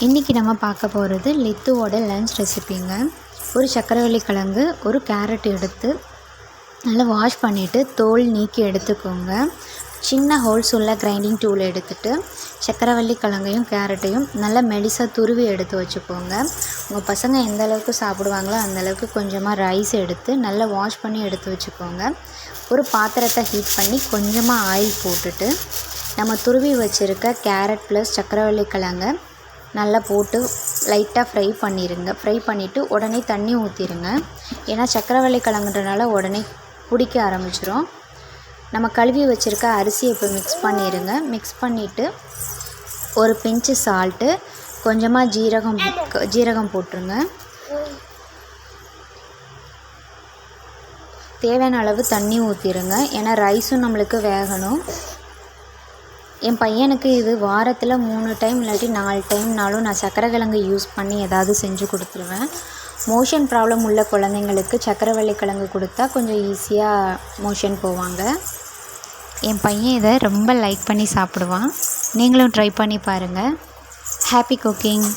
இன்றைக்கி நம்ம பார்க்க போகிறது லித்துவோட லஞ்ச் ரெசிபிங்க. ஒரு சக்கரவள்ளி கிழங்கு, ஒரு கேரட் எடுத்து நல்லா வாஷ் பண்ணிவிட்டு தோல் நீக்கி எடுத்துக்கோங்க. சின்ன ஹோல்ஸ் உள்ள கிரைண்டிங் டூல் எடுத்துகிட்டு சக்கரவள்ளி கிழங்கையும் கேரட்டையும் நல்லா மெலிசாக துருவி எடுத்து வச்சுக்கோங்க. உங்கள் பசங்க எந்த அளவுக்கு சாப்பிடுவாங்களோ அந்தளவுக்கு கொஞ்சமாக ரைஸ் எடுத்து நல்லா வாஷ் பண்ணி எடுத்து வச்சுக்கோங்க. ஒரு பாத்திரத்தை ஹீட் பண்ணி கொஞ்சமாக ஆயில் போட்டுட்டு நம்ம துருவி வச்சுருக்க கேரட் ப்ளஸ் சக்கரவள்ளி கிழங்கை நல்லா போட்டு லைட்டாக ஃப்ரை பண்ணிடுங்க. ஃப்ரை பண்ணிவிட்டு உடனே தண்ணி ஊற்றிடுங்க. ஏன்னா சக்கரவள்ளி கிழங்குன்றனால உடனே பிடிக்க ஆரம்பிச்சிடும். நம்ம கழுவி வச்சுருக்க அரிசியை இப்போ மிக்ஸ் பண்ணிடுங்க. மிக்ஸ் பண்ணிவிட்டு ஒரு பிஞ்சு சால்ட்டு, கொஞ்சமாக ஜீரகம் போட்டுருங்க. தேவையான அளவு தண்ணி ஊற்றிடுங்க. ஏன்னா ரைஸும் நம்மளுக்கு வேகணும். என் பையனுக்கு இது வாரத்தில் 3 டைம் இல்லாட்டி 4 டைம்னாலும் நான் சக்கரைக்கிழங்கு யூஸ் பண்ணி ஏதாவது செஞ்சு கொடுத்துருவேன். மோஷன் ப்ராப்ளம் உள்ள குழந்தைங்களுக்கு சக்கரவள்ளி கிழங்கு கொடுத்தா கொஞ்சம் ஈஸியாக மோஷன் போவாங்க. என் பையன் இதை ரொம்ப லைக் பண்ணி சாப்பிடுவான். நீங்களும் ட்ரை பண்ணி பாருங்கள். Happy cooking.